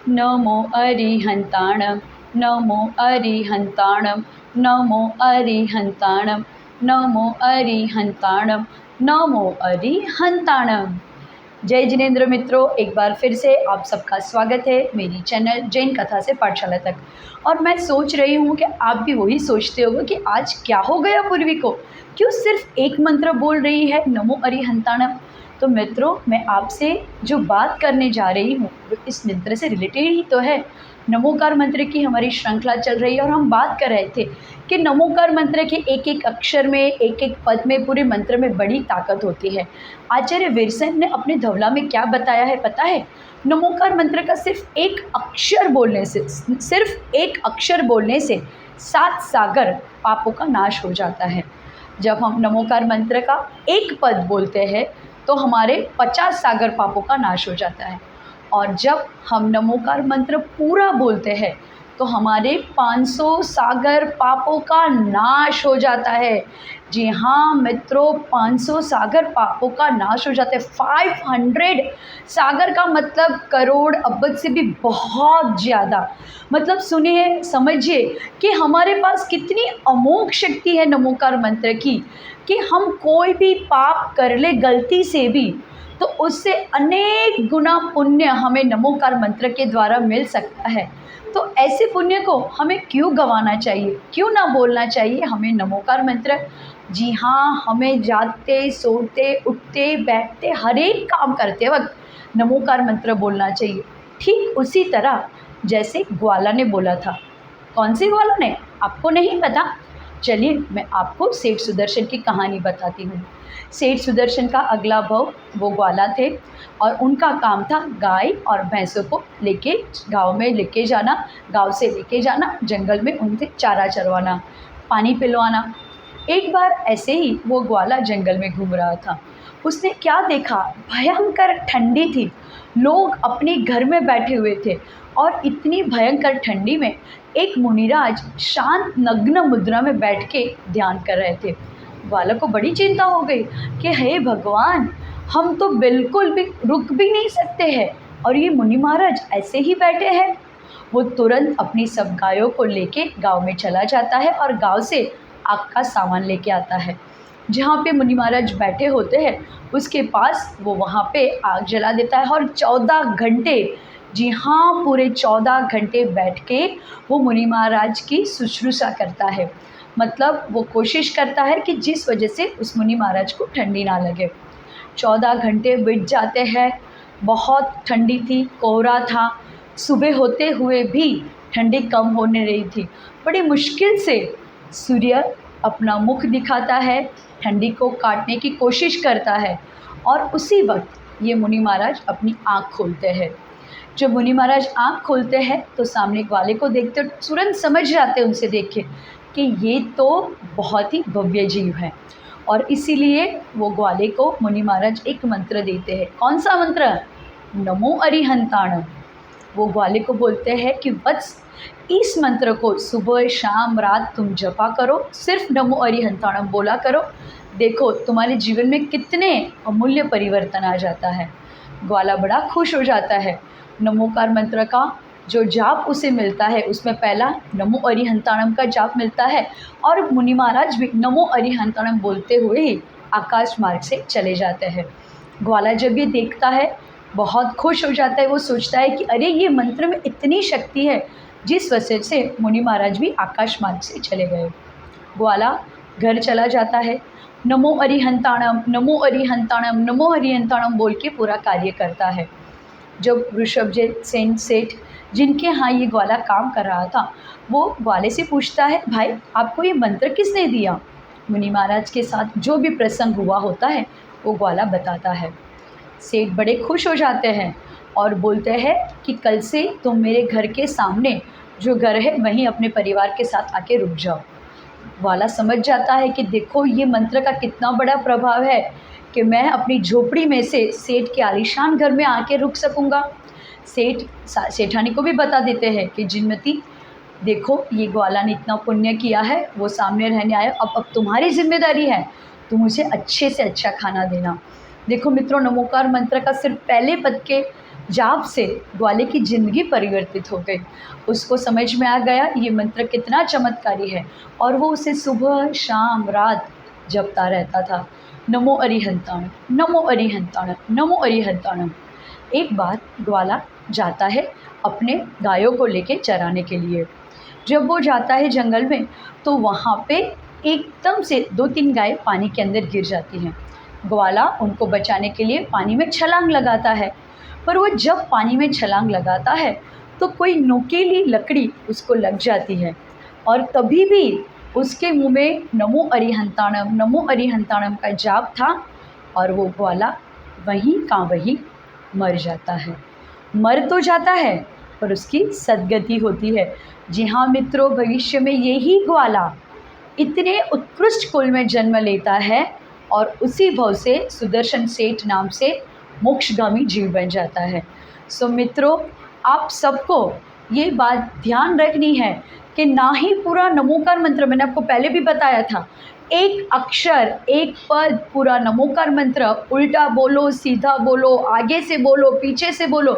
नमो अरिहन्ताणं नमो अरिहन्ताणं नमो अरिहन्ताणं नमो अरिहन्ताणं नमो अरिहन्ताणं। जय जिनेंद्र मित्रों, एक बार फिर से आप सबका स्वागत है मेरी चैनल जैन कथा से पाठशाला तक। और मैं सोच रही हूँ कि आप भी वही सोचते होगे कि आज क्या हो गया पूर्वी को, क्यों सिर्फ एक मंत्र बोल रही है नमो अरिहन्ताणं। तो मित्रों, मैं आपसे जो बात करने जा रही हूँ वो इस मंत्र से रिलेटेड ही तो है। नमोकार मंत्र की हमारी श्रृंखला चल रही है और हम बात कर रहे थे कि नमोकार मंत्र के एक एक अक्षर में, एक एक पद में, पूरे मंत्र में बड़ी ताकत होती है। आचार्य वीरसेन ने अपने धवला में क्या बताया है पता है? नमोकार मंत्र का सिर्फ एक अक्षर बोलने से 7 सागर पापों का नाश हो जाता है। जब हम नमोकार मंत्र का एक पद बोलते हैं तो हमारे 50 सागर पापों का नाश हो जाता है, और जब हम नमोकार मंत्र पूरा बोलते हैं तो हमारे 500 सागर पापों का नाश हो जाता है। जी हाँ मित्रों, 500 सागर पापों का नाश हो जाता है। 500 सागर का मतलब करोड़ अब्बद से भी बहुत ज़्यादा। मतलब सुनिए, समझिए कि हमारे पास कितनी अमोघ शक्ति है नमोकार मंत्र की, कि हम कोई भी पाप कर ले गलती से भी तो उससे अनेक गुना पुण्य हमें नमोकार मंत्र के द्वारा मिल सकता है। तो ऐसे पुण्य को हमें क्यों गंवाना चाहिए, क्यों ना बोलना चाहिए हमें नमोकार मंत्र। जी हाँ, हमें जागते, सोते, उठते, बैठते, हर एक काम करते वक्त नमोकार मंत्र बोलना चाहिए। ठीक उसी तरह जैसे ग्वाला ने बोला था। कौन से ग्वाला ने, आपको नहीं पता? चलिए मैं आपको सेठ सुदर्शन की कहानी बताती हूँ। सेठ सुदर्शन का अगला भव वो ग्वाला थे और उनका काम था गाय और भैंसों को लेके गांव में लेके जाना, गांव से लेके जाना, जंगल में उनसे चारा चरवाना, पानी पिलवाना। एक बार ऐसे ही वो ग्वाला जंगल में घूम रहा था। उसने क्या देखा, भयंकर ठंडी थी, लोग अपने घर में बैठे हुए थे और इतनी भयंकर ठंडी में एक मुनिराज शांत नग्न मुद्रा में बैठ के ध्यान कर रहे थे। ग्वाला को बड़ी चिंता हो गई कि हे भगवान, हम तो बिल्कुल भी रुक भी नहीं सकते हैं और ये मुनि महाराज ऐसे ही बैठे हैं। वो तुरंत अपनी सब गायों को लेके गांव में चला जाता है और गांव से आग का सामान लेके आता है। जहाँ पे मुनि महाराज बैठे होते हैं उसके पास वो वहाँ पे आग जला देता है और 14 घंटे, जी हाँ पूरे 14 घंटे बैठ के वो मुनि महाराज की शुश्रूषा करता है। मतलब वो कोशिश करता है कि जिस वजह से उस मुनि महाराज को ठंडी ना लगे। 14 घंटे बीत जाते हैं, बहुत ठंडी थी, कोहरा था, सुबह होते हुए भी ठंडी कम होने रही थी। बड़ी मुश्किल से सूर्य अपना मुख दिखाता है, ठंडी को काटने की कोशिश करता है, और उसी वक्त ये मुनि महाराज अपनी आँख खोलते हैं। जब मुनि महाराज आँख खोलते हैं तो सामने ग्वाले को देखते तुरंत समझ जाते हैं उनसे देख के कि ये तो बहुत ही भव्य जीव है, और इसीलिए वो ग्वाले को मुनि महाराज एक मंत्र देते हैं। कौन सा मंत्र? नमो अरिहन्ताणं। वो ग्वाले को बोलते हैं कि वत्स, इस मंत्र को सुबह शाम रात तुम जपा करो, सिर्फ नमो अरिहन्ताणं बोला करो, देखो तुम्हारे जीवन में कितने अमूल्य परिवर्तन आ जाता है। ग्वाला बड़ा खुश हो जाता है। नमोकार मंत्र का जो जाप उसे मिलता है उसमें पहला नमो अरिहन्ताणं का जाप मिलता है, और मुनि महाराज भी नमो अरिहन्ताणं बोलते हुए ही आकाश मार्ग से चले जाते हैं। ग्वाला जब ये देखता है बहुत खुश हो जाता है। वो सोचता है कि अरे ये मंत्र में इतनी शक्ति है, जिस वजह से मुनि महाराज भी आकाश मार्ग से चले गए। ग्वाला घर चला जाता है, नमो अरिहन्ताणं नमो अरिहन्ताणं नमो अरिहन्ताणं बोल के पूरा कार्य करता है। जब ऋषभदेव सेन सेठ, जिनके यहाँ ये ग्वाला काम कर रहा था, वो ग्वाले से पूछता है, भाई आपको ये मंत्र किसने दिया? मुनि महाराज के साथ जो भी प्रसंग हुआ होता है वो ग्वाला बताता है। सेठ बड़े खुश हो जाते हैं और बोलते हैं कि कल से तुम मेरे घर के सामने जो घर है वहीं अपने परिवार के साथ आके रुक जाओ। ग्वाला समझ जाता है कि देखो ये मंत्र का कितना बड़ा प्रभाव है कि मैं अपनी झोपड़ी में से सेठ के आलीशान घर में आके रुक सकूँगा। सेठानी को भी बता देते हैं कि जिनमती, देखो ये ग्वाला ने इतना पुण्य किया है, वो सामने रहने आए, अब तुम्हारी जिम्मेदारी है, तुम उसे अच्छे से अच्छा खाना देना। देखो मित्रों, नमोकार मंत्र का सिर्फ पहले पद के जाप से ग्वाले की ज़िंदगी परिवर्तित हो गई। उसको समझ में आ गया ये मंत्र कितना चमत्कारी है और वो उसे सुबह शाम रात जपता रहता था। नमो अरिहंताणं, नमो अरिहंताणं, नमो अरिहंताणं। एक बार ग्वाला जाता है अपने गायों को लेके चराने के लिए। जब वो जाता है जंगल में तो वहाँ पे एकदम से 2-3 गाय पानी के अंदर गिर जाती हैं। ग्वाला उनको बचाने के लिए पानी में छलांग लगाता है, पर वो जब पानी में छलांग लगाता है तो कोई नुकीली लकड़ी उसको लग जाती है और तभी भी उसके मुँह में नमो अरिहंताणं, नमो अरिहंताणं का जाप था और वो ग्वाला वहीं का वहीं मर जाता है। मर तो जाता है पर उसकी सद्गति होती है। जी हाँ मित्रों, भविष्य में यही ग्वाला इतने उत्कृष्ट कुल में जन्म लेता है और उसी भव से सुदर्शन सेठ नाम से मोक्षगामी जीव बन जाता है। सो मित्रों, आप सबको ये बात ध्यान रखनी है कि ना ही पूरा नमोकार मंत्र, मैंने आपको पहले भी बताया था, एक अक्षर एक पद पूरा नमोकार मंत्र उल्टा बोलो, सीधा बोलो, आगे से बोलो, पीछे से बोलो,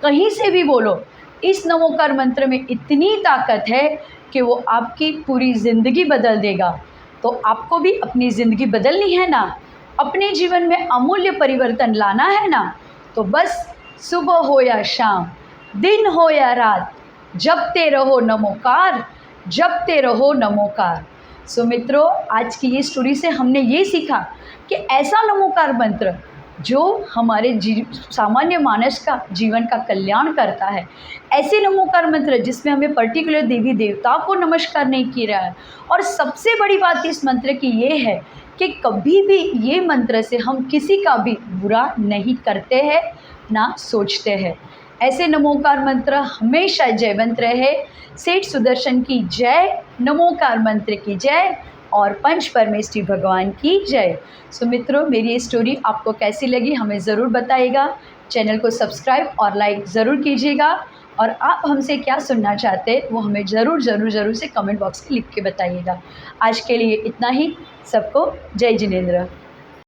कहीं से भी बोलो, इस नमोकार मंत्र में इतनी ताकत है कि वो आपकी पूरी ज़िंदगी बदल देगा। तो आपको भी अपनी ज़िंदगी बदलनी है ना, अपने जीवन में अमूल्य परिवर्तन लाना है ना, तो बस सुबह हो या शाम, दिन हो या रात, जपते रहो नमोकार, जपते रहो नमोकार। सो मित्रों, आज की ये स्टोरी से हमने ये सीखा कि ऐसा नमोकार मंत्र जो हमारे सामान्य मानस का जीवन का कल्याण करता है, ऐसे नमोकार मंत्र जिसमें हमें पर्टिकुलर देवी देवताओं को नमस्कार नहीं किया है। और सबसे बड़ी बात इस मंत्र की ये है कि कभी भी ये मंत्र से हम किसी का भी बुरा नहीं करते हैं ना सोचते हैं। ऐसे नमोकार मंत्र हमेशा जयवंत रहे। सेठ सुदर्शन की जय, नमोकार मंत्र की जय और पंच परमेष्ठी भगवान की जय। सो मित्रों, मेरी ये स्टोरी आपको कैसी लगी हमें ज़रूर बताइएगा। चैनल को सब्सक्राइब और लाइक ज़रूर कीजिएगा और आप हमसे क्या सुनना चाहते हैं वो हमें ज़रूर से कमेंट बॉक्स में लिख के बताइएगा। आज के लिए इतना ही। सबको जय जिनेंद्र।